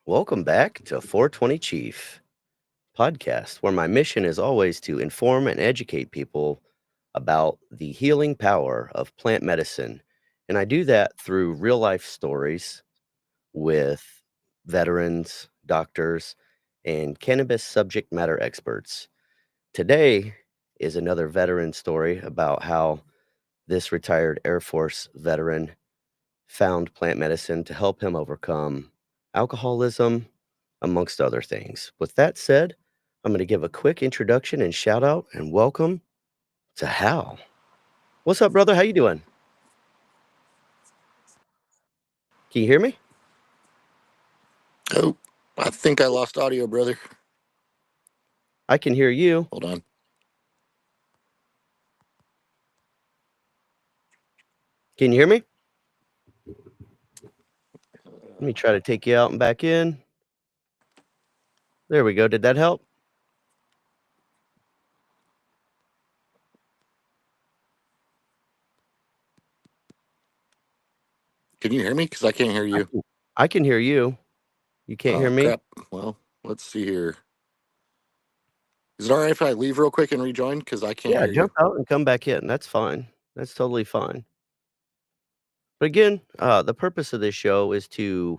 Welcome back to 420 Chief podcast, where my mission is always to inform and educate people about the healing power of plant medicine. And I do that through real life stories with veterans, doctors, and cannabis subject matter experts. Today is another veteran story about how this retired Air Force veteran found plant medicine to help him overcome alcoholism, amongst other things. With that said, I'm going to give a quick introduction and shout out and welcome to Hal. What's up, brother? How you doing? Can you hear me? Oh, I think I lost audio, brother. I can hear you. Hold on. Can you hear me? Let me try to take you out and back in. There we go. Did that help? Can you hear me? Because I can't hear I you. can, I can hear you. You can't hear Oh, me? crap. Well, let's see here. Is it all right if I leave real quick and rejoin? Because I can't Yeah, hear you. jump out and come back in. That's fine. That's totally fine. But again, the purpose of this show is to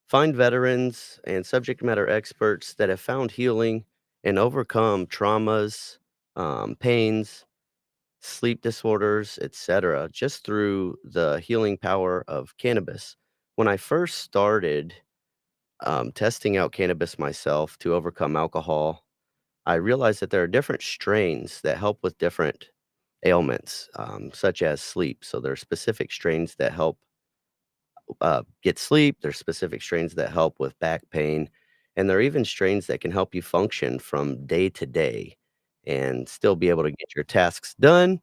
find veterans and subject matter experts that have found healing and overcome traumas, pains, sleep disorders, etc., just through the healing power of cannabis. When I first started testing out cannabis myself to overcome alcohol, I realized that there are different strains that help with different ailments, such as sleep. So there are specific strains that help get sleep. There's specific strains that help with back pain, and there are even strains that can help you function from day to day and still be able to get your tasks done.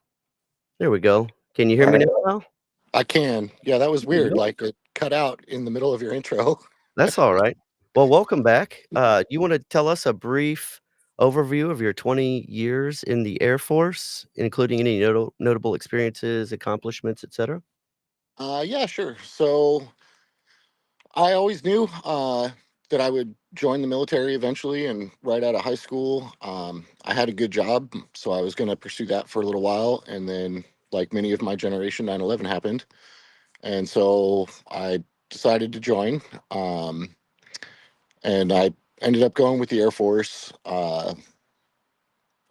There we go. Can you hear All me right. now, Al? I can. Yeah, that was There you weird. go. Like it cut out in the middle of your intro. That's all right. Well, welcome back. You want to tell us a brief overview of your 20 years in the Air Force, including any notable experiences, accomplishments, etc.? Yeah, sure. So I always knew that I would join the military eventually and right out of high school. I had a good job, so I was going to pursue that for a little while. And then, like many of my generation, 9/11 happened. And so I decided to join, um, and I ended up going with the Air Force.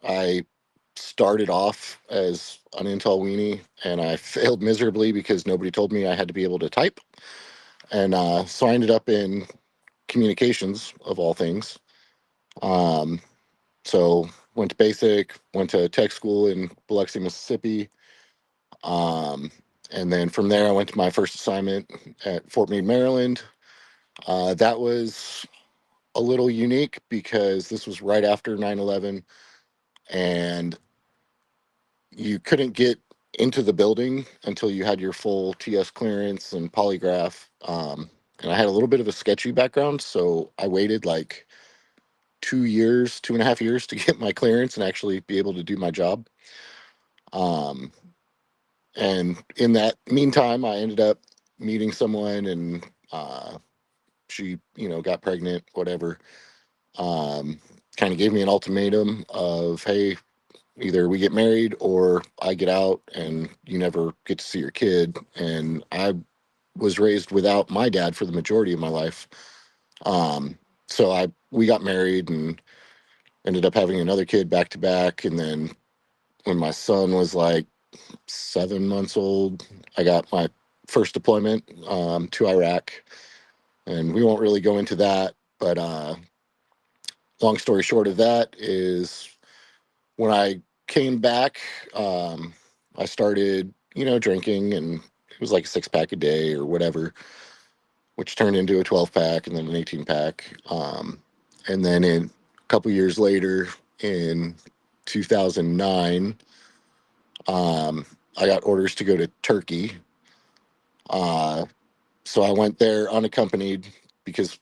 I started off as an Intel weenie, and I failed miserably because nobody told me I had to be able to type. And so I ended up in communications, of all things. Um, so went to basic, went to tech school in Biloxi, Mississippi. Um, and then from there, I went to my first assignment at Fort Meade, Maryland. That was a little unique because this was right after 9/11, and you couldn't get into the building until you had your full TS clearance and polygraph. And I had a little bit of a sketchy background, so I waited like 2 years, 2.5 years to get my clearance and actually be able to do my job. Um, and in that meantime, I ended up meeting someone, and she, got pregnant, whatever. um, Kind of gave me an ultimatum of, hey, either we get married or I get out and you never get to see your kid. And I was raised without my dad for the majority of my life. Um, so we got married and ended up having another kid back to back. And then when my son was like 7 months old, I got my first deployment to Iraq. And we won't really go into that, but long story short of that is when I came back, um, I started, drinking, and it was like a 6 pack a day or whatever, which turned into a 12 pack and then an 18 pack. And then a couple years later, in 2009, um, I got orders to go to Turkey. Uh, so I went there unaccompanied because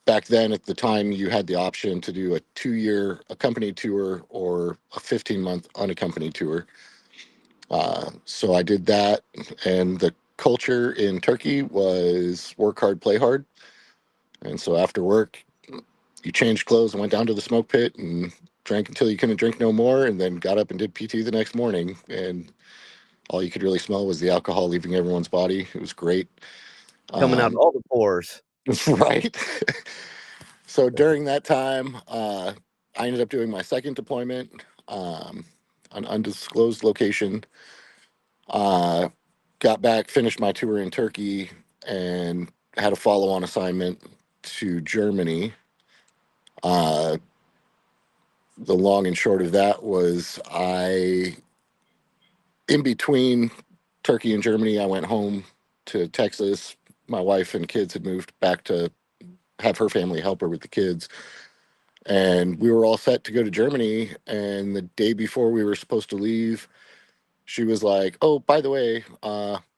back then at the time you had the option to do a 2 year accompanied tour or a 15-month unaccompanied tour. So I did that, and the culture in Turkey was work hard, play hard. And so after work, you changed clothes and went down to the smoke pit and drank until you couldn't drink no more, and then got up and did PT the next morning. And all you could really smell was the alcohol leaving everyone's body. It was great. Coming out Um, all the pores. right. So during that time, I ended up doing my second deployment, an undisclosed location. Uh, got back, finished my tour in Turkey, and had a follow on assignment to Germany. Uh, the long and short of that was in between Turkey and Germany, I went home to Texas. My wife and kids had moved back to have her family help her with the kids. And we were all set to go to Germany. And the day before we were supposed to leave, she was like, "Oh, by the way,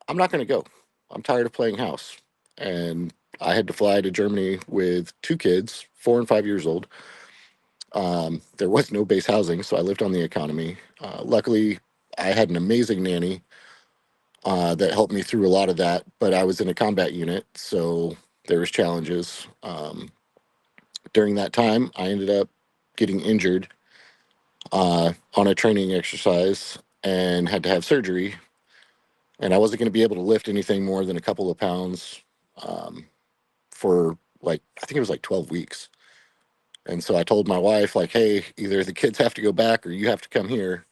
I'm not going to go. I'm tired of playing house." And I had to fly to Germany with two kids, 4 and 5 years old. There was no base housing, so I lived on the economy. Luckily, I had an amazing nanny that helped me through a lot of that, but I was in a combat unit, so there was challenges. During that time, I ended up getting injured on a training exercise and had to have surgery. And I wasn't going to be able to lift anything more than a couple of pounds um, for like, I think it was like 12 weeks. And so I told my wife, like, hey, either the kids have to go back or you have to come here.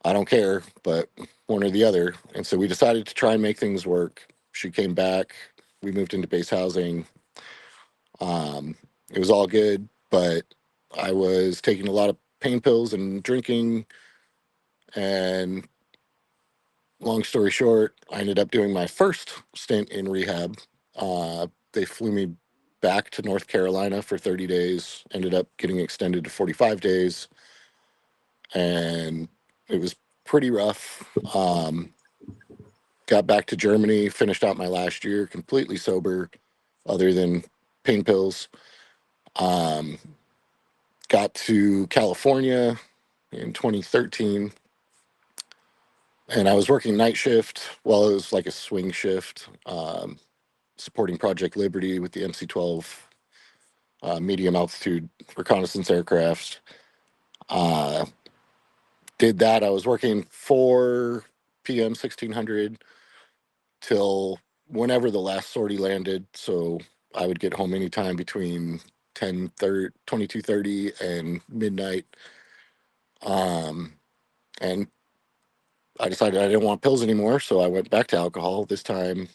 I don't care, but one or the other. And so we decided to try and make things work. She came back. We moved into base housing. It was all good, but I was taking a lot of pain pills and drinking. And long story short, I ended up doing my first stint in rehab. They flew me back to North Carolina for 30 days, ended up getting extended to 45 days, and it was pretty rough. Got back to Germany, finished out my last year completely sober, other than pain pills. Um, got to California in 2013, and I was working night shift. Well, it was like a swing shift, supporting Project Liberty with the MC-12 medium altitude reconnaissance aircraft. Uh, did that. I was working 4 p.m. 1600 till whenever the last sortie landed. So I would get home anytime between 10:30, 22:30, and midnight. Um, and I decided I didn't want pills anymore, so I went back to alcohol. This time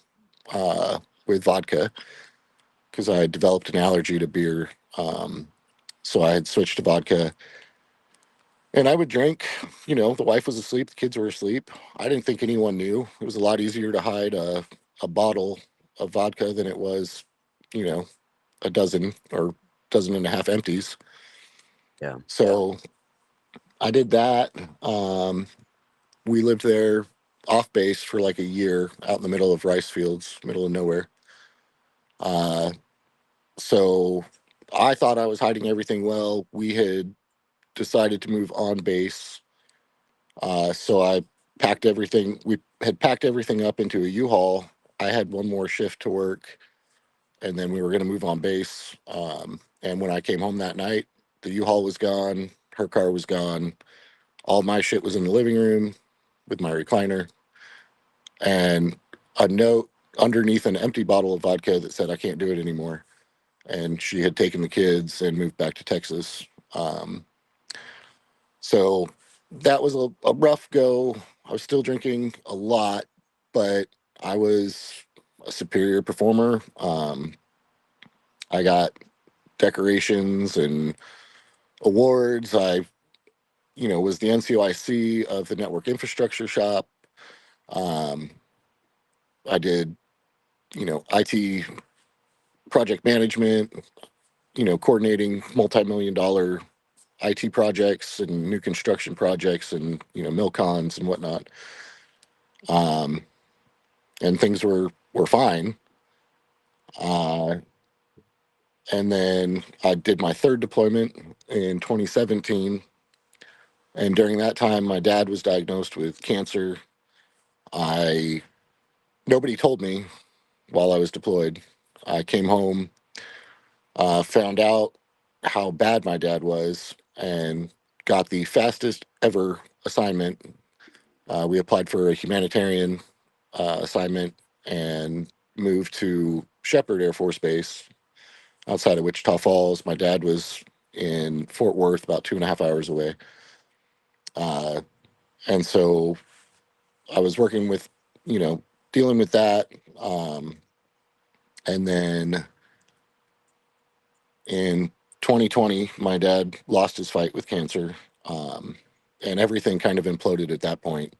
uh, with vodka because I had developed an allergy to beer. So I had switched to vodka, and I would drink. The wife was asleep, the kids were asleep. I didn't think anyone knew. It was a lot easier to hide a bottle of vodka than it was, you know, a dozen or dozen and a half empties. Yeah. So I did that. We lived there off base for like a year out in the middle of rice fields, middle of nowhere. Uh, so I thought I was hiding everything well. We had decided to move on base. So I packed everything. We had packed everything up into a U-Haul. I had one more shift to work, and then we were going to move on base. And when I came home that night, the U-Haul was gone. Her car was gone. All my shit was in the living room with my recliner, and a note underneath an empty bottle of vodka that said, "I can't do it anymore." And she had taken the kids and moved back to Texas. Um, So that was a rough go. I was still drinking a lot, but I was a superior performer. I got decorations and awards. I was the NCOIC of the network infrastructure shop. Um, I did, IT project management, coordinating multi-million dollar IT projects and new construction projects and, milcons and whatnot. Um, and things were fine. Uh, and then I did my third deployment in 2017. And during that time, my dad was diagnosed with cancer. I Nobody told me while I was deployed. I came home. Found out how bad my dad was and got the fastest ever assignment. We applied for a humanitarian assignment and moved to Shepherd Air Force Base outside of Wichita Falls. My dad was in Fort Worth, about 2.5 hours away. Uh, and so I was working with, you know, dealing with that. And then in 2020, my dad lost his fight with cancer. Um, and everything kind of imploded at that point.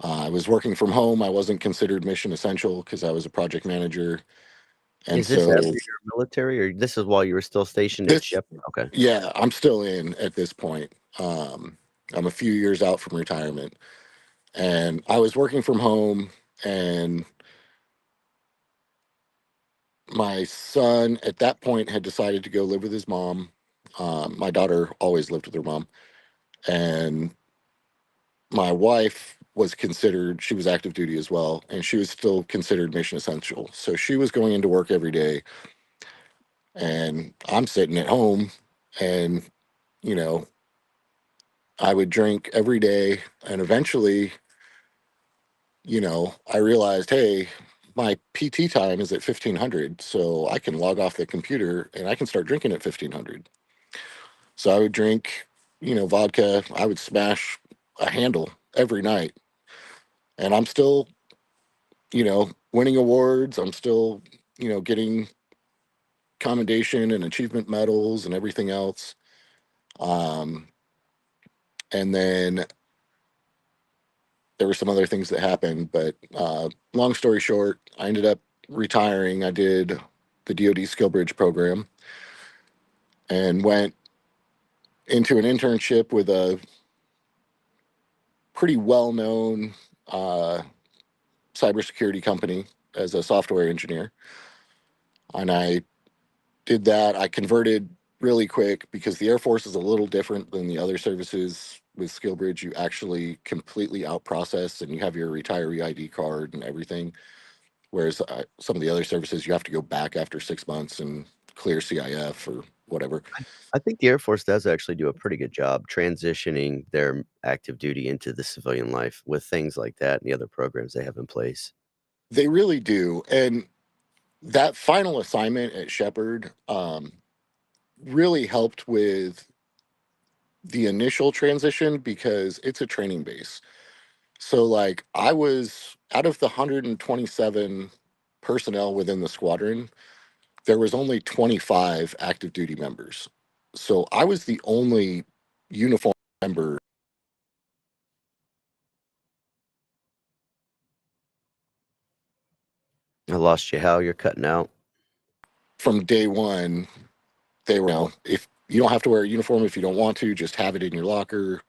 I was working from home. I wasn't considered mission essential because I was a project manager. And Is this after so your military, or this is while you were still stationed at this, Shepherd? Okay. yeah, I'm still in at this point. I'm a few years out from retirement. And I was working from home, and my son at that point had decided to go live with his mom. My daughter always lived with her mom. And my wife was considered, she was active duty as well, and she was still considered mission essential. So she was going into work every day, and I'm sitting at home, and, you know, I would drink every day. And eventually, I realized, hey, my PT time is at 1500, so I can log off the computer and I can start drinking at 1500. So I would drink, vodka. I would smash a handle every night, and I'm still, winning awards. I'm still, getting commendation and achievement medals and everything else. Um, and then there were some other things that happened, but long story short, I ended up retiring. I did the DoD Skill Bridge program and went into an internship with a pretty well-known uh, cybersecurity company as a software engineer. And I did that. I converted really quick because the Air Force is a little different than the other services. With SkillBridge, you actually completely out process and you have your retiree ID card and everything. Whereas some of the other services, you have to go back after 6 months and clear CIF or whatever. I think the Air Force does actually do a pretty good job transitioning their active duty into the civilian life with things like that and the other programs they have in place. They really do. And that final assignment at Shepherd really helped with the initial transition because it's a training base. So, like, I was out of the 127 personnel within the squadron, there was only 25 active duty members. So, I was the only uniform member I lost you, Hal. You're cutting out. from day one. They were, if you don't have to wear a uniform if you don't want to, just have it in your locker,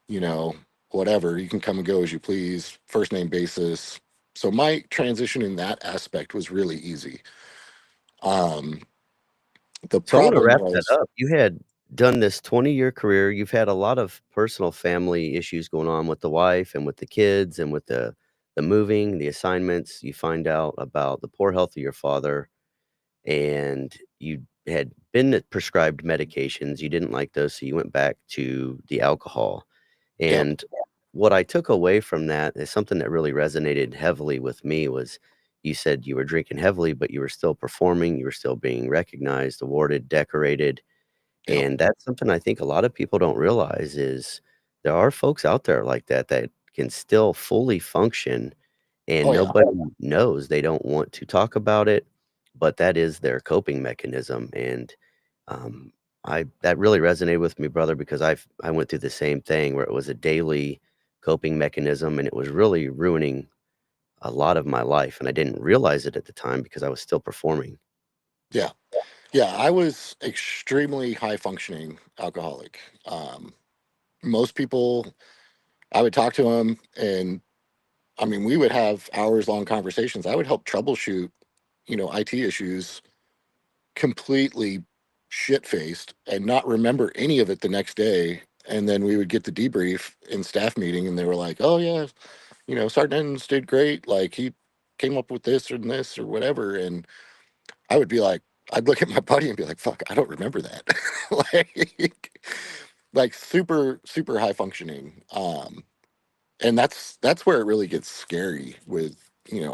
you know, whatever. You can come and go as you please, first name basis. So, my transition in that aspect was really easy. Um, the So I want to problem wrap that was, up. You had done this 20-year career. You've had a lot of personal family issues going on with the wife and with the kids and with the moving, the assignments. You find out about the poor health of your father, and you had been prescribed medications. You didn't like those, so you went back to the alcohol. yep. And what I took away from that is something that really resonated heavily with me was you said you were drinking heavily, but you were still performing, you were still being recognized, awarded, decorated. Yep. And that's something I think a lot of people don't realize is there are folks out there like that that can still fully function and Oh yeah. nobody knows. They don't want to talk about it, but that is their coping mechanism. And um, I that really resonated with me, brother, because I went through the same thing where it was a daily coping mechanism, and it was really ruining a lot of my life, and I didn't realize it at the time because I was still performing. Yeah. Yeah. I was extremely high functioning alcoholic. Most people, I would talk to them, and I mean, we would have hours long conversations. I would help troubleshoot, IT issues completely shit faced and not remember any of it the next day. And then we would get the debrief in staff meeting, and they were like, oh, yeah, Sergeant Enns did great. Like, he came up with this or this or whatever. And I would be like, I'd look at my buddy and be like, "Fuck, I don't remember that." like, like super super high functioning. And that's where it really gets scary with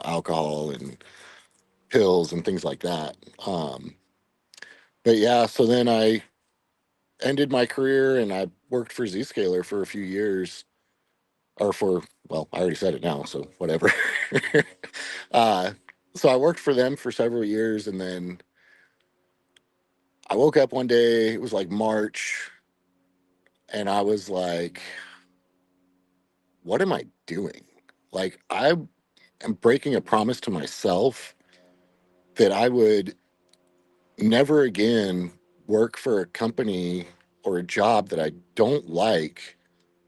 alcohol and pills and things like that. But yeah, so then I ended my career and I worked for Zscaler for a few years, or for, well, I already said it now, so whatever. uh, so I worked for them for several years, and then I woke up one day. It was like March, and I was like, "What am I doing? Like I am breaking a promise to myself that I would never again work for a company or a job that I don't like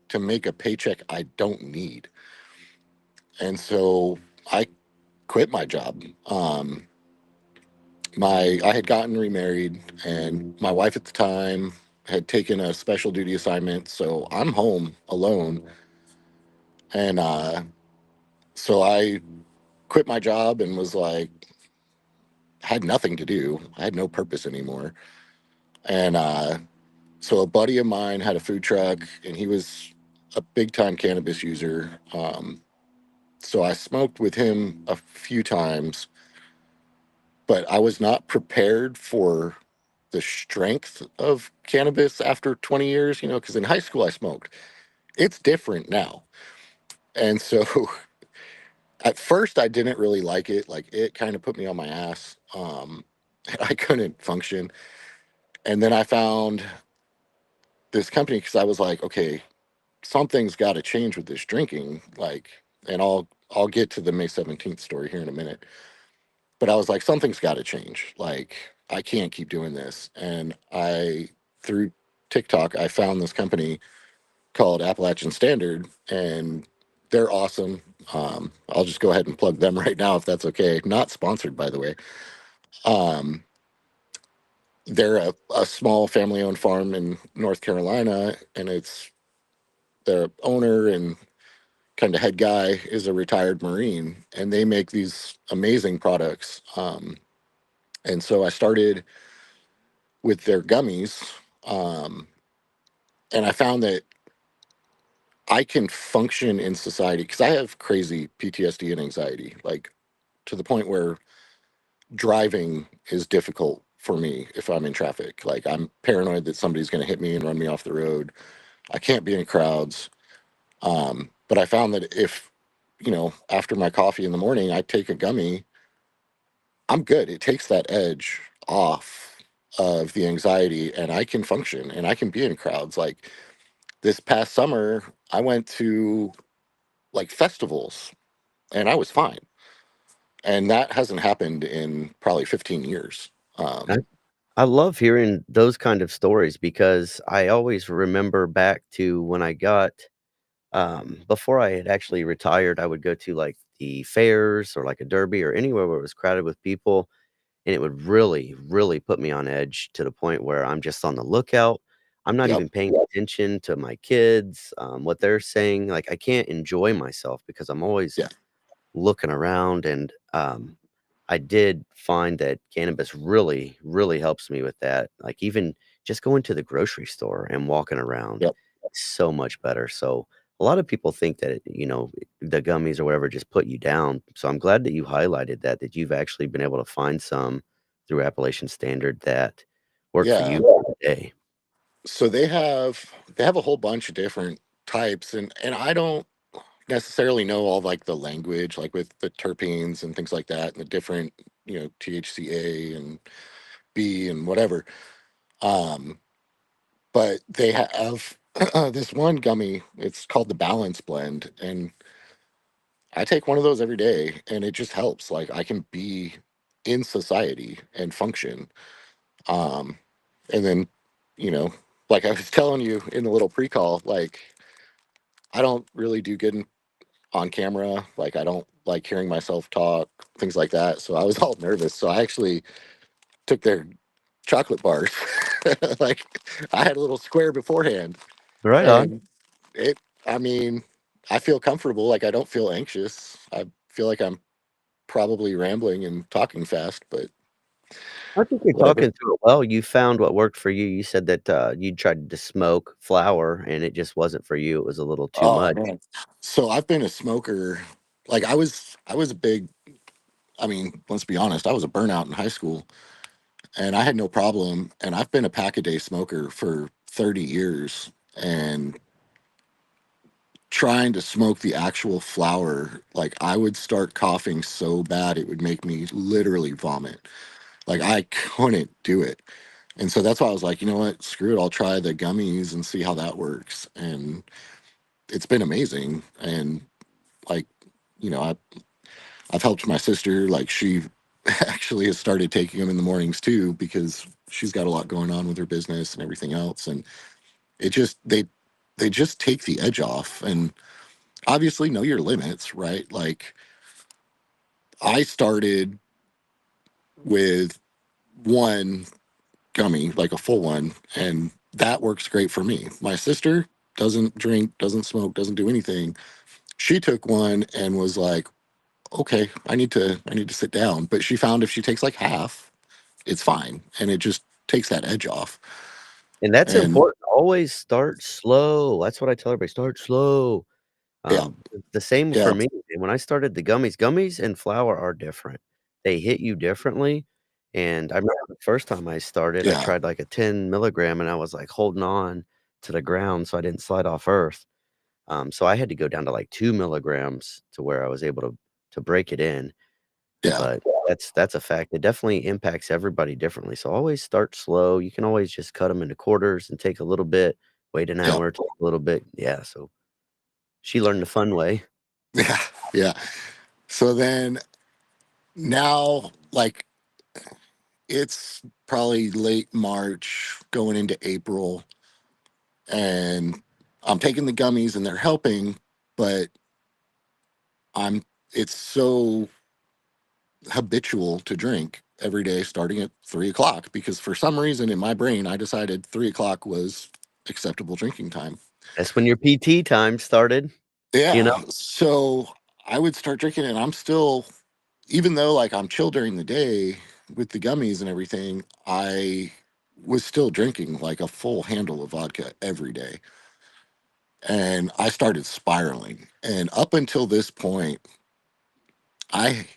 to make a paycheck I don't need." And so I quit my job. I had gotten remarried, and my wife at the time had taken a special duty assignment, so I'm home alone. And so I quit my job and was like, had nothing to do. I had no purpose anymore. And so a buddy of mine had a food truck, and he was a big time cannabis user. So I smoked with him a few times, but I was not prepared for the strength of cannabis after 20 years, because in high school I smoked. It's different now. And so at first I didn't really like it. Like it kind of put me on my ass. I couldn't function. And then I found this company because I was like, okay, something's got to change with this drinking. Like, and I'll get to the May 17th story here in a minute. But I was like, something's got to change. Like, I can't keep doing this. And through TikTok, I found this company called Appalachian Standard, and they're awesome. I'll just go ahead and plug them right now if that's okay. Not sponsored, by the way. Um, they're a small family owned farm in North Carolina, and it's their owner and kind of head guy is a retired Marine, and they make these amazing products. And so I started with their gummies. Um, and I found that I can function in society because I have crazy PTSD and anxiety, like to the point where driving is difficult for me if I'm in traffic. Like I'm paranoid that somebody's going to hit me and run me off the road. I can't be in crowds. But I found that if, after my coffee in the morning, I take a gummy, I'm good. It takes that edge off of the anxiety and I can function and I can be in crowds. Like this past summer, I went to like festivals and I was fine. And that hasn't happened in probably 15 years. I Um, I love hearing those kind of stories because I always remember back to when I got before I had actually retired, I would go to, like, the fairs or, like, a derby or anywhere where it was crowded with people, and it would really, really put me on edge to the point where I'm just on the lookout. I'm not yep. even paying attention to my kids, what they're saying, like, I can't enjoy myself because I'm always Yeah. looking around and, I did find that cannabis really, really helps me with that. Like, even just going to the grocery store and walking around, Yep. so much better. So, a lot of people think that, the gummies or whatever just put you down. So, I'm glad that you highlighted that you've actually been able to find some through Appalachian Standard that work for Yeah. you for the day. So they have a whole bunch of different types, and I don't necessarily know all like the language, like with the terpenes and things like that, and the different, THCA and B and whatever. Um, but they have this one gummy. It's called the Balance Blend, and I take one of those every day, and it just helps. Like I can be in society and function. Um, and then, you know, like I was telling you in the little pre-call, like I don't really do good on camera. Like I don't like hearing myself talk, things like that. So I was all nervous. So I actually took their chocolate bars. Like I had a little square beforehand, Right on. and it. I mean, I feel comfortable. Like I don't feel anxious. I feel like I'm probably rambling and talking fast, but I think you're whatever. talking through it well. You found what worked for you. You said that, you tried to smoke flower, and it just wasn't for you. It was a little too Oh much. man. So I've been a smoker. Like I was a big, I mean, let's be honest, I was a burnout in high school and I had no problem. And I've been a pack a day smoker for 30 years. And trying to smoke the actual flower, like I would start coughing so bad it would make me literally vomit. Like I couldn't do it. And so that's why I was like, you know what, screw it, I'll try the gummies and see how that works. And it's been amazing. And like, you know, I've helped my sister. Like she actually has started taking them in the mornings too because she's got a lot going on with her business and everything else. And it just they just take the edge off. And obviously know your limits, right? Like I started with one gummy, like a full one, and that works great for me. My sister doesn't drink, doesn't smoke, doesn't do anything. She took one and was like, "Okay, I need to sit down." But she found if she takes like half, it's fine, and it just takes that edge off. And that's And important. Always start slow. That's what I tell everybody, start slow. yeah, The same for yeah, me, and when I started the gummies and flour are different. They hit you differently, and I remember the first time I started, I yeah, tried like a 10 milligram, and I was, like, holding on to the ground so I didn't slide off earth. So I had to go down to, like, 2 milligrams to where I was able to break it in, yeah, but that's a fact. It definitely impacts everybody differently, so always start slow. You can always just cut them into quarters and take a little bit, wait an yeah, hour, take a little bit. Yeah, so she learned the fun way. yeah, yeah. So then now, like it's probably late March going into April, and I'm taking the gummies and they're helping, but I'm it's so habitual to drink every day starting at 3 o'clock because for some reason in my brain I decided 3 o'clock was acceptable drinking time. That's when your PT time started, you know? Yeah. So I would start drinking and I'm still, even though like I'm chill during the day with the gummies and everything, I was still drinking like a full handle of vodka every day. And I started spiraling. And up until this point, I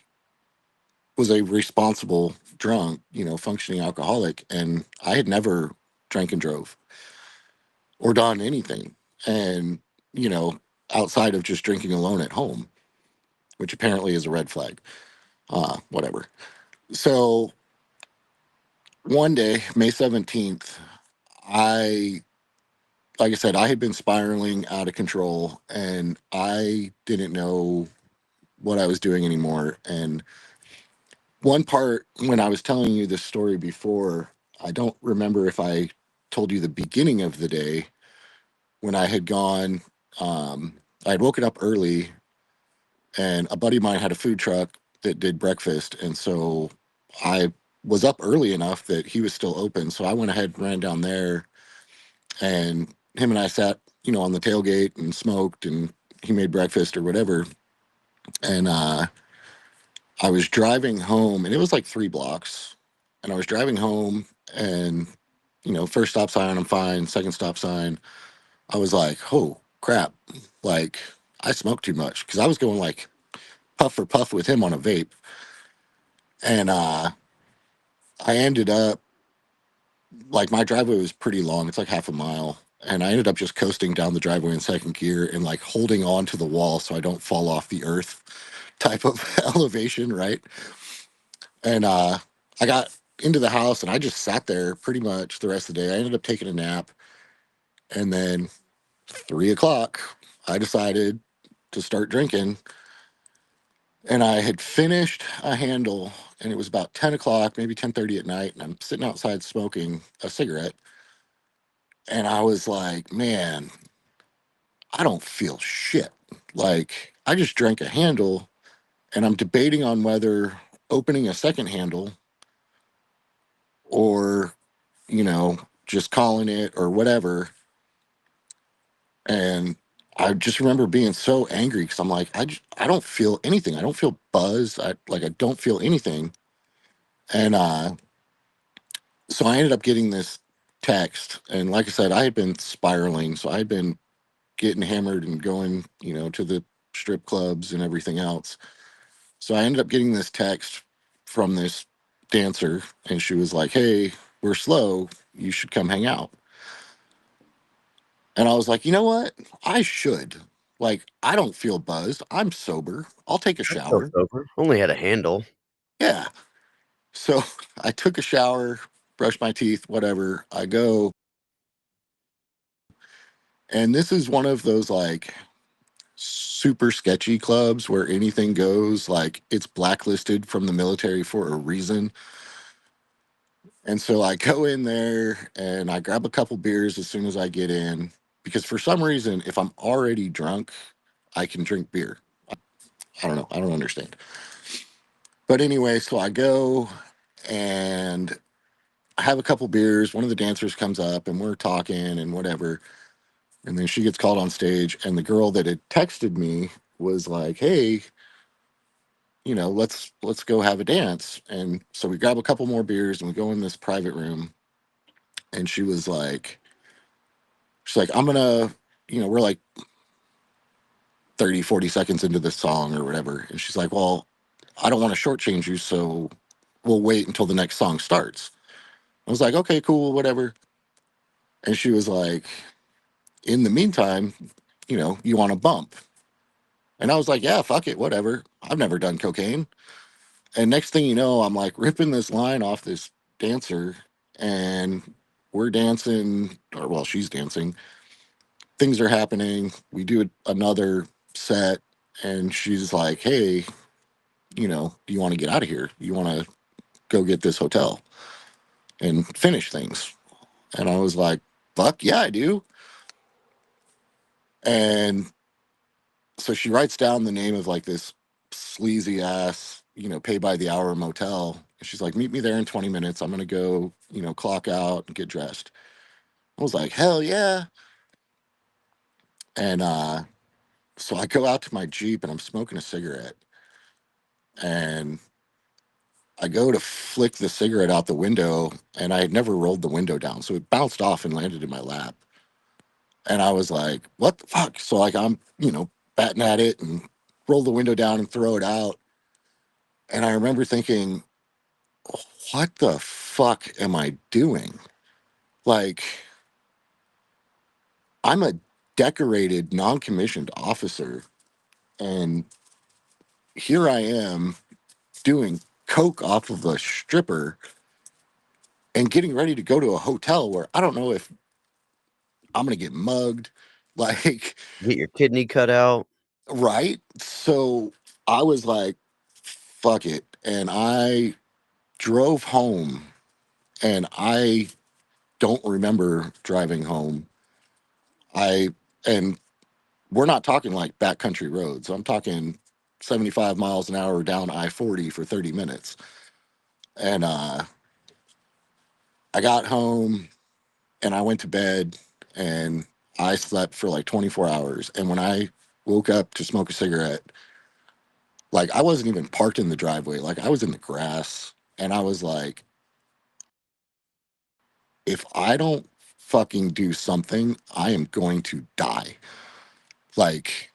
was a responsible drunk, functioning alcoholic, and I had never drank and drove or done anything. And, you know, outside of just drinking alone at home, which apparently is a red flag. Whatever. So one day, May 17th, I, like I said, I had been spiraling out of control and I didn't know what I was doing anymore. And one part, when I was telling you this story before, I don't remember if I told you the beginning of the day when I had gone. I had woken up early, and a buddy of mine had a food truck that did breakfast. And so I was up early enough that he was still open. So I went ahead and ran down there, and him and I sat, on the tailgate and smoked, and he made breakfast or whatever. And I was driving home, and it was like 3 blocks. And I was driving home, and first stop sign, I'm fine. Second stop sign, I was like, oh crap! Like I smoked too much because I was going like puff for puff with him on a vape, and I ended up like my driveway was pretty long. It's like half a mile. And I ended up just coasting down the driveway in second gear and like holding on to the wall so I don't fall off the earth type of elevation, right? And I got into the house and I just sat there pretty much the rest of the day. I ended up taking a nap. And then 3 o'clock, I decided to start drinking. And I had finished a handle and it was about 10 o'clock, maybe 10:30 at night. And I'm sitting outside smoking a cigarette. And I was like, man, I don't feel shit. Like, I just drank a handle and I'm debating on whether opening a second handle or, just calling it or whatever. And I just remember being so angry because I'm like, I don't feel anything. I don't feel buzz. I don't feel anything. And So I ended up getting this text, and like I said, I had been spiraling. So I had been getting hammered and going, to the strip clubs and everything else. So I ended up getting this text from this dancer, and she was like, "Hey, we're slow. You should come hang out." And I was like, "You know what? I should. Like, I don't feel buzzed. I'm sober. I'll take a That's so shower." sober. Only had a handle. Yeah. So I took a shower, brushed my teeth, whatever. I go, and this is one of those like super sketchy clubs where anything goes. Like, it's blacklisted from the military for a reason. And so I go in there and I grab a couple beers as soon as I get in, because for some reason, if I'm already drunk, I can drink beer. I don't know. I don't understand. But anyway, so I go and I have a couple beers. One of the dancers comes up and we're talking and whatever. And then she gets called on stage. And the girl that had texted me was like, "Hey, let's go have a dance." And so we grab a couple more beers and we go in this private room. And she's like, "I'm gonna," we're like 30, 40 seconds into this song or whatever. And she's like, "Well, I don't want to shortchange you, so we'll wait until the next song starts." I was like, "Okay, cool, whatever." And she was like, "In the meantime, you want to bump?" And I was like, "Yeah, fuck it, whatever. I've never done cocaine." And next thing you know, I'm like ripping this line off this dancer, and we're dancing, or well, she's dancing. Things are happening. We do another set, and she's like, "Hey, do you want to get out of here? You want to go get this hotel and finish things?" And I was like, "Fuck yeah, I do." And so she writes down the name of like this sleazy ass, pay by the hour motel. She's like, "Meet me there in 20 minutes. I'm going to go, clock out and get dressed." I was like, "Hell yeah." And so I go out to my Jeep and I'm smoking a cigarette. And I go to flick the cigarette out the window, and I had never rolled the window down. So it bounced off and landed in my lap. And I was like, "What the fuck?" So like I'm, batting at it and roll the window down and throw it out. And I remember thinking, "What the fuck am I doing?" Like, I'm a decorated, non-commissioned officer, and here I am doing coke off of a stripper and getting ready to go to a hotel where I don't know if I'm gonna get mugged. Like, Get your kidney cut out. right? So I was like, "Fuck it." And I drove home, and I don't remember driving home. I and we're not talking like backcountry roads. I'm talking 75 miles an hour down I-40 for 30 minutes. And I got home and I went to bed, and I slept for like 24 hours. And when I woke up to smoke a cigarette, like, I wasn't even parked in the driveway. Like, I was in the grass. And I was like, if I don't fucking do something, I am going to die. Like,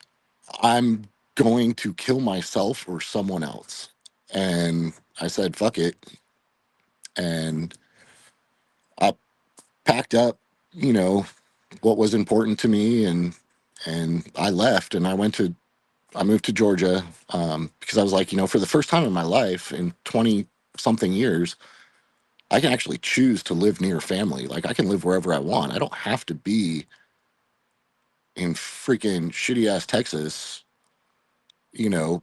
I'm going to kill myself or someone else. And I said, "Fuck it." And I packed up, you know, what was important to me, and I left, and I moved to Georgia, because I was like, for the first time in my life in 20 something years, I can actually choose to live near family. Like, I can live wherever I want. I don't have to be in freaking shitty ass Texas,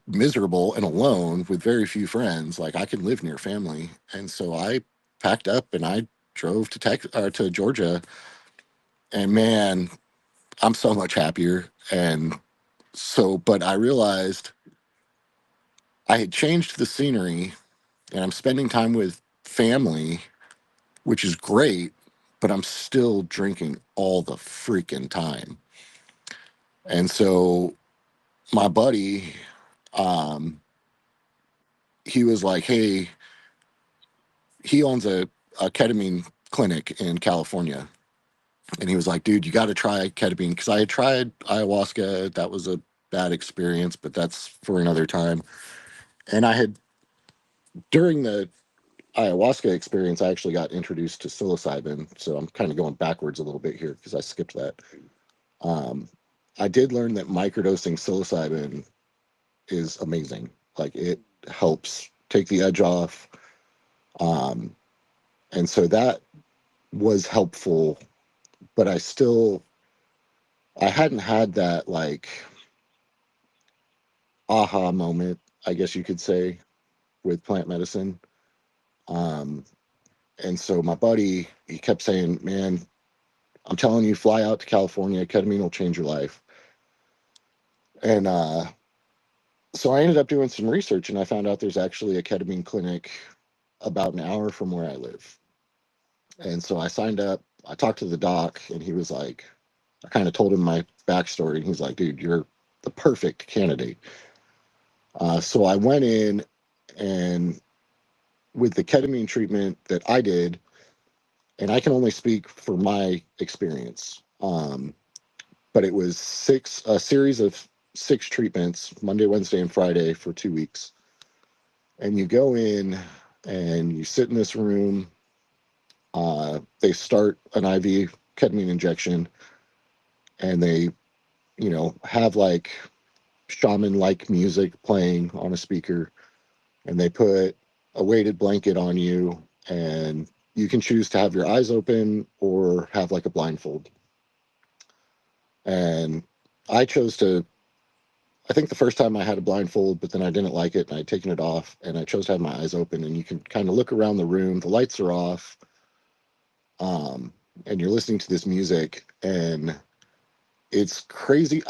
miserable and alone with very few friends. Like, I can live near family. And so I packed up and I drove to Georgia, and man, I'm so much happier. And so, but I realized I had changed the scenery, and I'm spending time with family, which is great, but I'm still drinking all the freaking time. And so my buddy, um, he was like, "Hey," he owns a ketamine clinic in California. And he was like, dude, you got to try ketamine. Because I had tried ayahuasca. That was a bad experience, but that's for another time. And I had, during the ayahuasca experience, I actually got introduced to psilocybin. So I'm kind of going backwards a little bit here because I skipped that. Um, I did learn that microdosing psilocybin is amazing. Like it helps take the edge off. Um, and so that was helpful, but I hadn't had that like aha moment, I guess you could say, with plant medicine. Um, and so my buddy, he kept saying, man, I'm telling you, fly out to California. Ketamine will change your life. And so I ended up doing some research and I found out there's actually a ketamine clinic about an hour from where I live. And so I signed up. I talked to the doc and he was like, I kind of told him my backstory. And he's like, dude, you're the perfect candidate. So I went in and with the ketamine treatment that I did, and I can only speak for my experience. But it was a series of 6 treatments, Monday, Wednesday, and Friday for 2 weeks. And you go in and you sit in this room. They start an IV ketamine injection, and they, have like shaman-like music playing on a speaker, and they put a weighted blanket on you, and you can choose to have your eyes open or have like a blindfold. And I chose to, I think the first time I had a blindfold, but then I didn't like it and I'd taken it off and I chose to have my eyes open and you can kind of look around the room. The lights are off. Um, and you're listening to this music and it's crazy.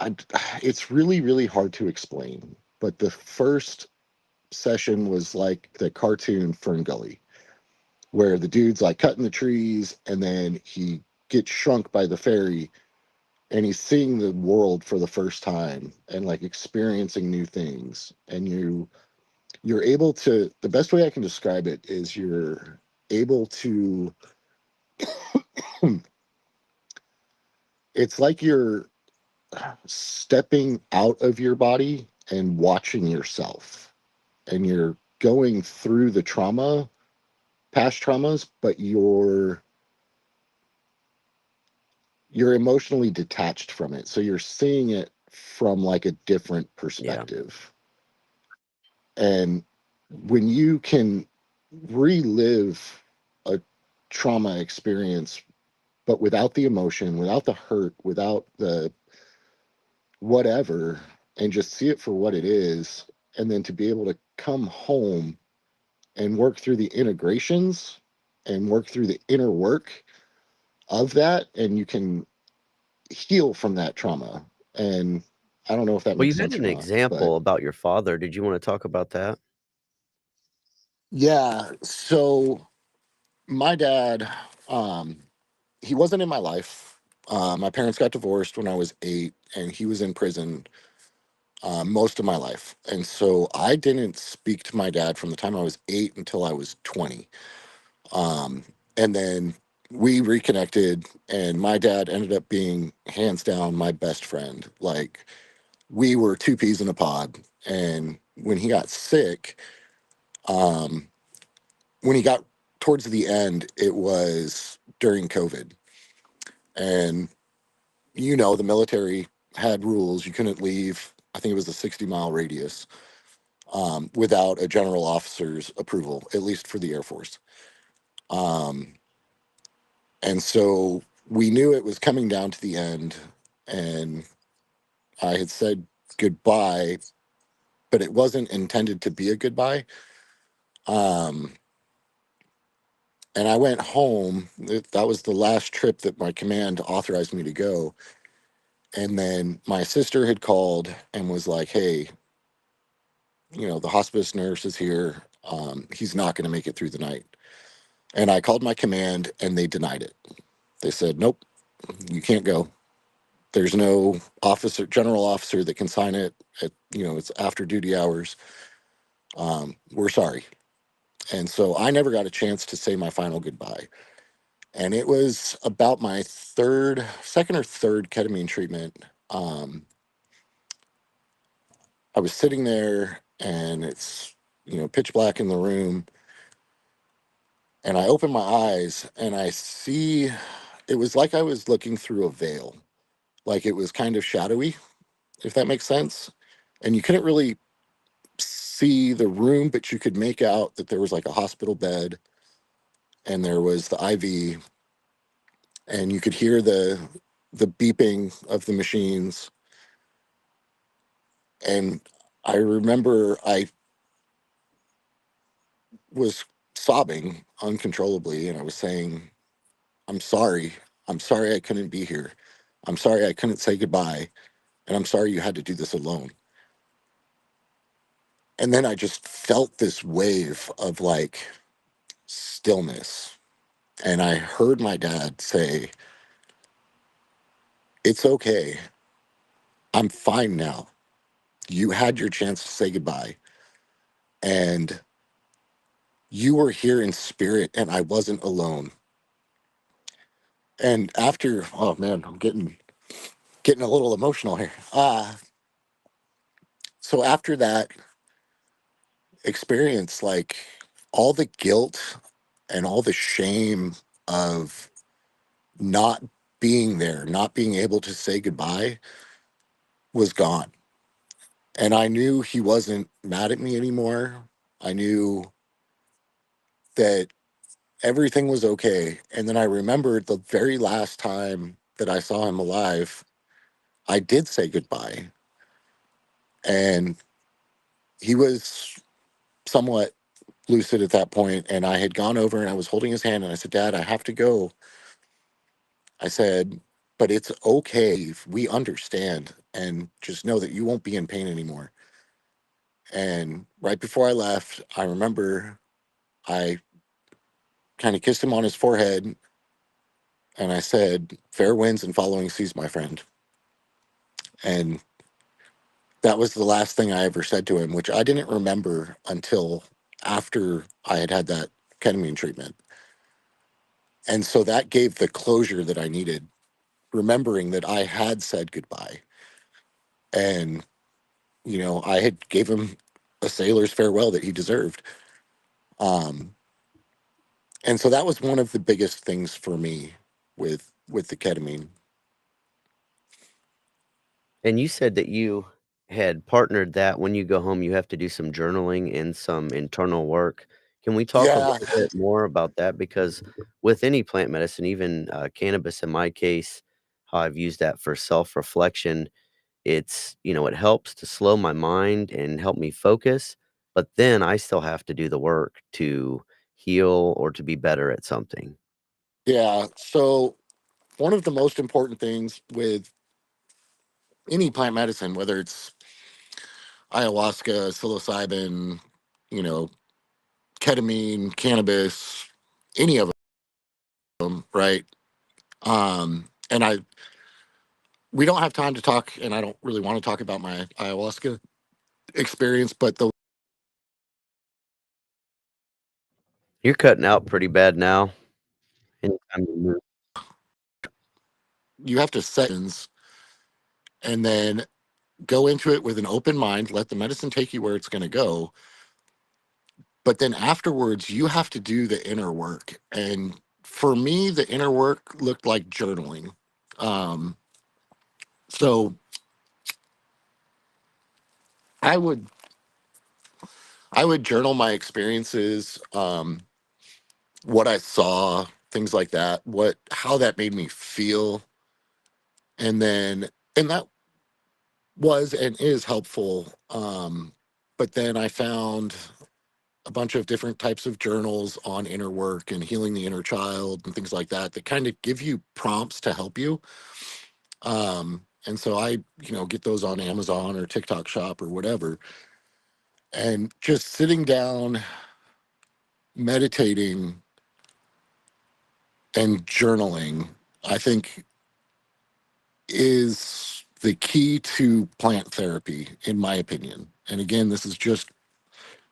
It's really, really hard to explain. But the first session was like the cartoon Fern Gully, where the dude's like cutting the trees and then he gets shrunk by the fairy and he's seeing the world for the first time and like experiencing new things. And you're able to, the best way I can describe it is you're able to, it's like you're stepping out of your body and watching yourself, and you're going through the trauma, past traumas, but you're emotionally detached from it, so you're seeing it from like a different Yeah. perspective. And when you can relive a trauma experience but without the emotion, without the hurt, without the whatever, and just see it for what it is, and then to be able to come home and work through the integrations and work through the inner work of that, and you can heal from that trauma. And I don't know if that Well, makes you had sense or an not, but example about your father. Did you wanna talk about that? yeah. So my dad, um, he wasn't in my life. My parents got divorced when I was 8, and he was in prison most of my life. And so I didn't speak to my dad from the time I was 8 until I was 20. Um, and then we reconnected, and my dad ended up being hands down my best friend. Like, we were two peas in a pod. And when he got sick, um, when he got towards the end, it was during COVID. And, the military had rules. You couldn't leave, I think it was a 60-mile radius without a general officer's approval, at least for the Air Force. Um, and so we knew it was coming down to the end, and I had said goodbye, but it wasn't intended to be a goodbye. Um, and I went home. That was the last trip that my command authorized me to go. And then my sister had called and was like, hey, the hospice nurse is here. He's not going to make it through the night. And I called my command and they denied it. They said, nope, you can't go. There's no general officer that can sign it. It's after duty hours. We're sorry. And so I never got a chance to say my final goodbye. And it was about my second or third ketamine treatment. Um, I was sitting there and it's, pitch black in the room. And I open my eyes and I see it was like I was looking through a veil, like it was kind of shadowy, if that makes sense. And you couldn't really see the room, but you could make out that there was like a hospital bed and there was the IV, and you could hear the beeping of the machines. And I remember I was sobbing uncontrollably, and I was saying, "I'm sorry. I'm sorry I couldn't be here. I'm sorry I couldn't say goodbye, and I'm sorry you had to do this alone." And then I just felt this wave of like stillness. And I heard my dad say, "It's okay. I'm fine now. You had your chance to say goodbye. And you were here in spirit, and I wasn't alone." And after, oh man, I'm getting a little emotional here. So after that experience, like all the guilt and all the shame of not being there, not being able to say goodbye was gone. And I knew he wasn't mad at me anymore. I knew that everything was okay. And then I remembered the very last time that I saw him alive, I did say goodbye. And he was somewhat lucid at that point. And I had gone over and I was holding his hand and I said, "Dad, I have to go." I said, "But it's okay. We understand. And just know that you won't be in pain anymore." And right before I left, I remember I kind of kissed him on his forehead and I said, "Fair winds and following seas, my friend." And that was the last thing I ever said to him, which I didn't remember until after I had had that ketamine treatment. And so that gave the closure that I needed, remembering that I had said goodbye. And, I had gave him a sailor's farewell that he deserved. Um, and so that was one of the biggest things for me with the ketamine. And you said that you had partnered that when you go home, you have to do some journaling and some internal work. Can we talk a Yeah, little bit more about that? Because with any plant medicine, even cannabis in my case, how I've used that for self reflection, it helps to slow my mind and help me focus. But then I still have to do the work to heal or to be better at something. yeah. So one of the most important things with any plant medicine, whether it's ayahuasca, psilocybin, you know, ketamine, cannabis, any of them, right? And we don't have time to talk, and I don't really want to talk about my ayahuasca experience, but You're cutting out pretty bad now. Anytime you move. you have to set and then go into it with an open mind, let the medicine take you where it's going to go. But then afterwards, you have to do the inner work. And for me, the inner work looked like journaling. Um, so I would I would journal my experiences, what I saw, things like that, what how that made me feel, and that was and is helpful. But then I found a bunch of different types of journals on inner work and healing the inner child and things like that that kind of give you prompts to help you. And so I, get those on Amazon or TikTok Shop or whatever, and just sitting down, meditating, and journaling, I think is the key to plant therapy, in my opinion. And again, this is just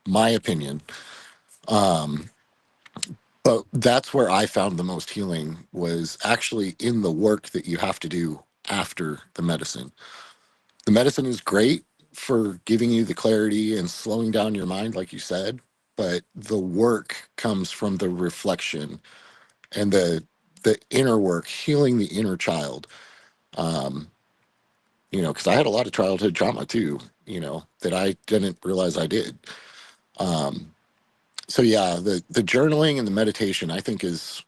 my opinion. Um, but that's where I found the most healing was actually in the work that you have to do after the medicine. The medicine is great for giving you the clarity and slowing down your mind, like you said, but the work comes from the reflection and the inner work, healing the inner child. Um, because I had a lot of childhood trauma too, that I didn't realize I did. Um, so yeah, the journaling and the meditation I think is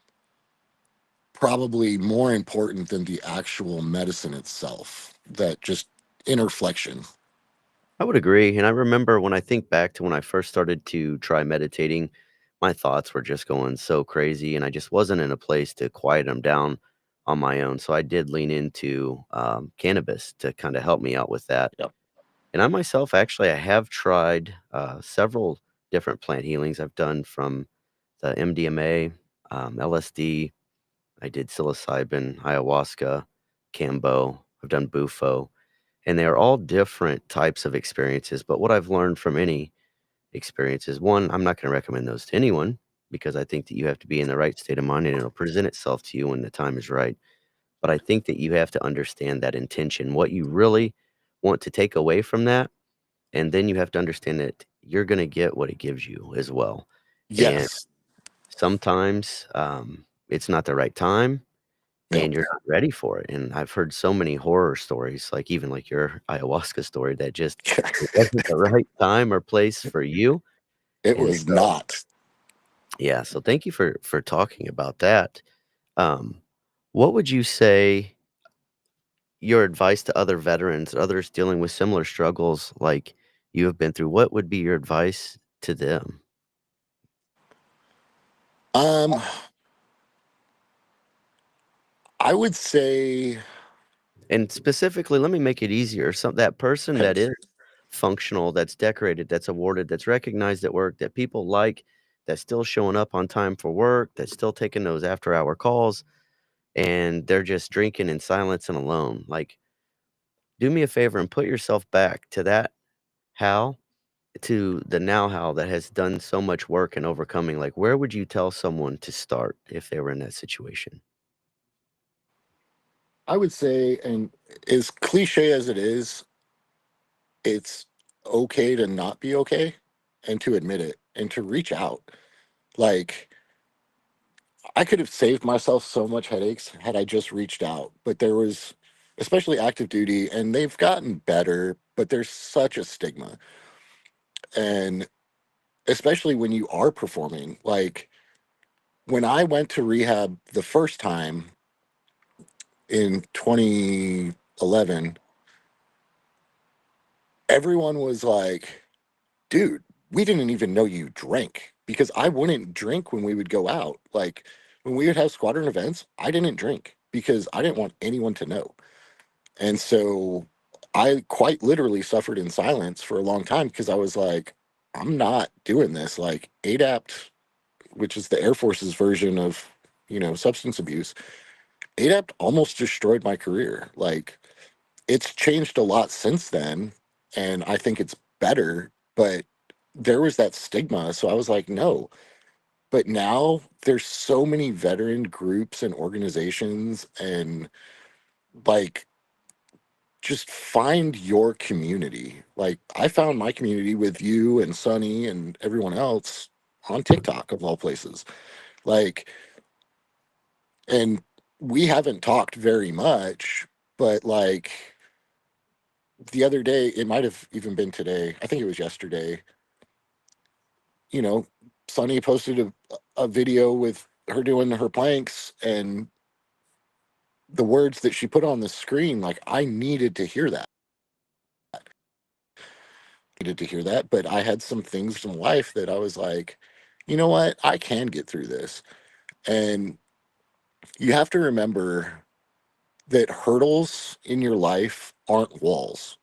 probably more important than the actual medicine itself. That just inner flexion. I would agree, and I remember when I think back to when I first started to try meditating, my thoughts were just going so crazy, and I just wasn't in a place to quiet them down on my own, so I did lean into, cannabis to kinda help me out with that. Yep. And I myself, actually, I have tried, several different plant healings. I've done from the MDMA, LSD, I did psilocybin, ayahuasca, Kambo, I've done Bufo, and they are all different types of experiences, but what I've learned from any experience is, 1, I'm not gonna recommend those to anyone because I think that you have to be in the right state of mind and it'll present itself to you when the time is right. But I think that you have to understand that intention, what you really want to take away from that, and then you have to understand that you're gonna get what it gives you as well. And Yes. sometimes, it's not the right time Yep. and you're not ready for it, and I've heard so many horror stories, like, even like your ayahuasca story that just it wasn't the right time or place for you, It and was so not. yeah, so thank you for talking about that. Um, what would you say your advice to other veterans, others dealing with similar struggles like you have been through, what would be your advice to them? Um, I would say, And specifically, let me make it easier. So that person okay, that is functional, that's decorated, that's awarded, that's recognized at work, that people like, that's still showing up on time for work, that's still taking those after hour calls, and they're just drinking in silence and alone. Like, do me a favor and put yourself back to that Hal, to the now Hal that has done so much work in overcoming. Like, where would you tell someone to start if they were in that situation? I would say, and as cliche as it is, it's okay to not be okay and to admit it and to reach out. Like, I could have saved myself so much headaches had I just reached out, but there was, especially active duty, and they've gotten better, but there's such a stigma. And especially when you are performing, like when I went to rehab the first time in 2011, everyone was like, dude, we didn't even know you drank because I wouldn't drink when we would go out. Like when we would have squadron events, I didn't drink because I didn't want anyone to know. And so I quite literally suffered in silence for a long time because I was like, I'm not doing this. Like ADAPT, which is the Air Force's version of, substance abuse, ADAPT almost destroyed my career. Like it's changed a lot since then, and I think it's better, but there was that stigma. So I was like, no. But now there's so many veteran groups and organizations, and like just find your community. Like I found my community with you and Sunny and everyone else on TikTok of all places. Like, and we haven't talked very much, but like the other day, it might have even been today. I think it was yesterday. You know, Sunny posted a video with her doing her planks and the words that she put on the screen. Like, I needed to hear that. Needed to hear that. But I had some things in life that I was like, you know what? I can get through this. And you have to remember that hurdles in your life aren't walls.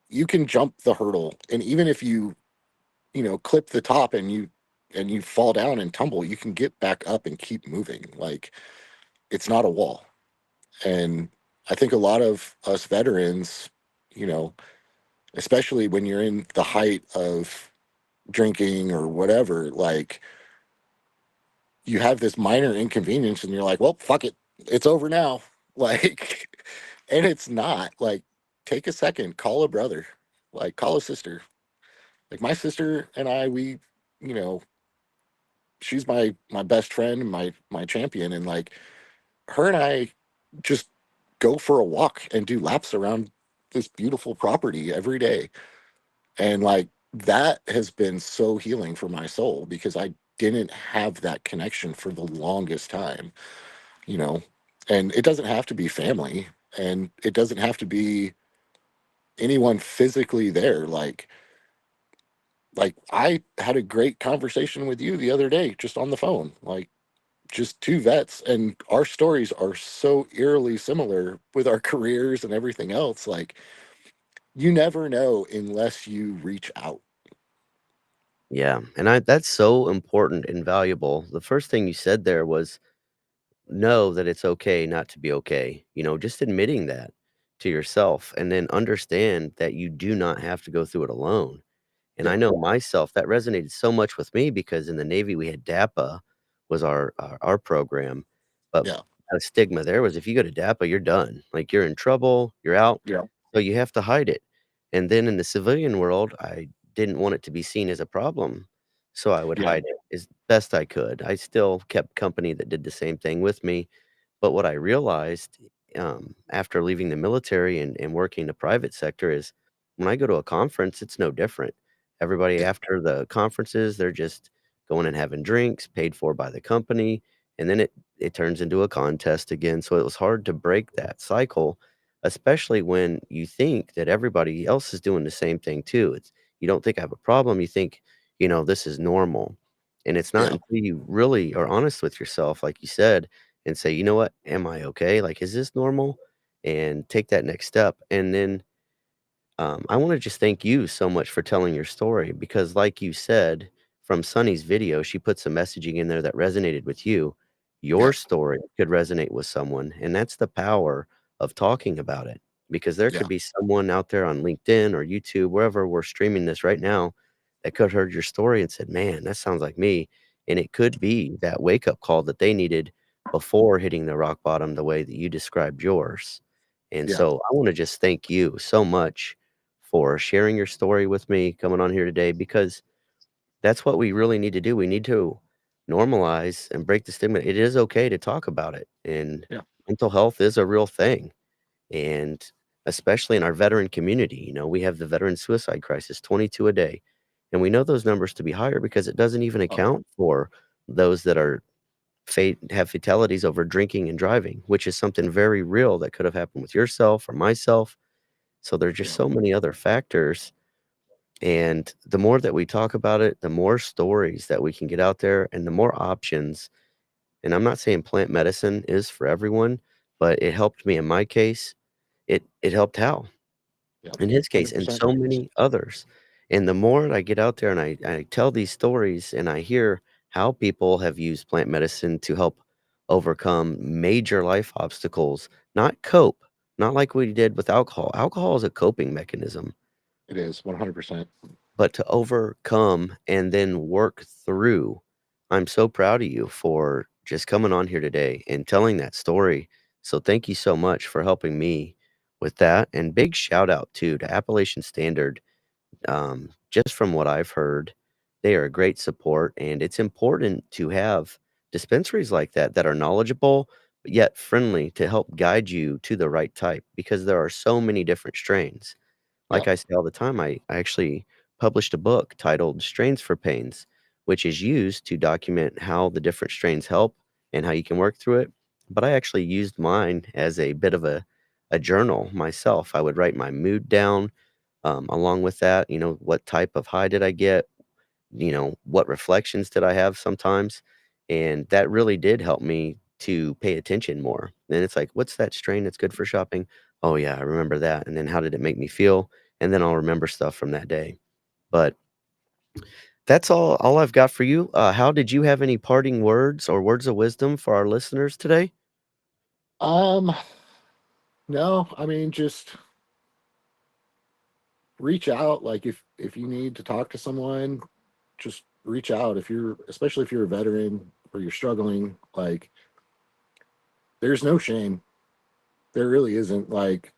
You can jump the hurdle. And even if you clip the top and you fall down and tumble, you can get back up and keep moving. Like it's not a wall. And I think a lot of us veterans, you know, especially when you're in the height of drinking or whatever, like you have this minor inconvenience and you're like, well, fuck it, it's over now. Like, and it's not. Like, take a second, call a brother, like call a sister. Like my sister and I, we, you know, she's my best friend, my champion, and like her and I just go for a walk and do laps around this beautiful property every day. And like that has been so healing for my soul because I didn't have that connection for the longest time, you know. And it doesn't have to be family, and it doesn't have to be anyone physically there. Like I had a great conversation with you the other day just on the phone. Like just two vets, and our stories are so eerily similar with our careers and everything else. Like you never know unless you reach out. Yeah, and I that's so important and valuable. The first thing you said there was know that it's okay not to be okay. Just admitting that to yourself and then understand that you do not have to go through it alone. And I Yeah, know myself that resonated so much with me because in the Navy we had DAPA was our program, but yeah, a stigma there was if you go to DAPA, you're done. Like you're in trouble, you're out, yeah, so you have to hide it. And then in the civilian world, I didn't want it to be seen as a problem, so I would yeah, hide it as best I could. I still kept company that did the same thing with me, but what I realized, after leaving the military and working the private sector is when I go to a conference, it's no different. Everybody yeah, after the conferences, they're just going and having drinks paid for by the company, and then it turns into a contest again, so it was hard to break that cycle, especially when you think that everybody else is doing the same thing too. You don't think I have a problem, you think, this is normal, and it's not yeah, until you really are honest with yourself, like you said, and say, "You know what? Am I okay? Like, is this normal?" And take that next step, and then I want to just thank you so much for telling your story because, like you said, from Sunny's video, she put some messaging in there that resonated with you. yeah, Your story could resonate with someone, and that's the power of talking about it because there yeah, could be someone out there on LinkedIn or YouTube, wherever we're streaming this right now, that could have heard your story and said, "Man, that sounds like me." And it could be that wake up call that they needed before hitting the rock bottom the way that you described yours. And yeah, so I want to just thank you so much for sharing your story with me, coming on here today, because that's what we really need to do. We need to normalize and break the stigma. It is okay to talk about it, and yeah, mental health is a real thing. And especially in our veteran community, we have the veteran suicide crisis 22 a day. And we know those numbers to be higher because it doesn't even oh, account for those that are have fatalities over drinking and driving, which is something very real that could have happened with yourself or myself. So there's just yeah, so many other factors, and the more that we talk about it, the more stories that we can get out there and the more options. And I'm not saying plant medicine is for everyone, but it helped me in my case. It helped Hal yeah, in his case and 100%. so many others. And the more I get out there and I tell these stories and I hear how people have used plant medicine to help overcome major life obstacles, not cope, not like we did with alcohol. Alcohol is a coping mechanism, It is 100%. but to overcome and then work through. I'm so proud of you for just coming on here today and telling that story. So thank you so much for helping me with that. And big shout out too to Appalachian Standard. Just from what I've heard, they are a great support, and it's important to have dispensaries like that that are knowledgeable but yet friendly to help guide you to the right type because there are so many different strains. Yeah, Like I say all the time, I actually published a book titled Strains for Pains, which is used to document how the different strains help and how you can work through it. But I actually used mine as a bit of a journal myself. I would write my mood down, along with that, what type of high did I get? What reflections did I have sometimes? And that really did help me to pay attention more. And it's like, what's that strain that's good for shopping? Oh, yeah, I remember that. And then how did it make me feel? And then I'll remember stuff from that day. But that's all I've got for you. How did you have any parting words or words of wisdom for our listeners today? um no, I mean, just reach out. Like if you need to talk to someone, just reach out if you're, especially if you're a veteran or you're struggling. Like, there's no shame. There really isn't. Like,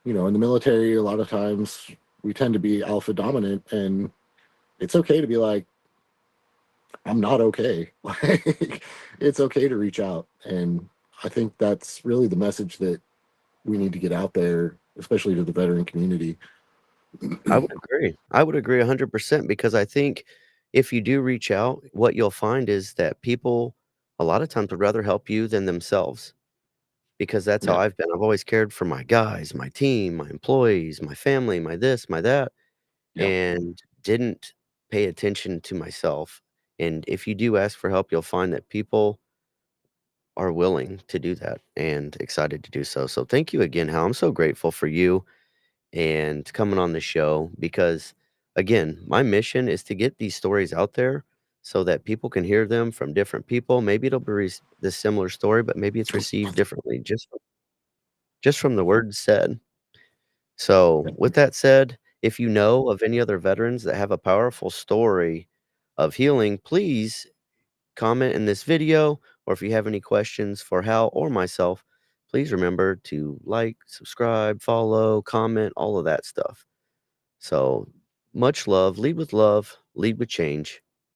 in the military, a lot of times we tend to be alpha dominant, and it's okay to be like, I'm not okay. Like, it's okay to reach out. And I think that's really the message that we need to get out there, especially to the veteran community. I would agree. I would agree 100% because I think if you do reach out, what you'll find is that people a lot of times would rather help you than themselves because that's how Yeah. I've been. I've always cared for my guys, my team, my employees, my family, my this, my that, Yeah. and didn't pay attention to myself. And if you do ask for help, you'll find that people are willing to do that and excited to do so. So thank you again, Hal. I'm so grateful for you and coming on the show because, again, my mission is to get these stories out there so that people can hear them from different people. Maybe it'll be the similar story, but maybe it's received differently just from the words said. So, with that said, if you know of any other veterans that have a powerful story of healing, please comment in this video, or if you have any questions for Hal or myself, please remember to like, subscribe, follow, comment, all of that stuff. So, much love, lead with change.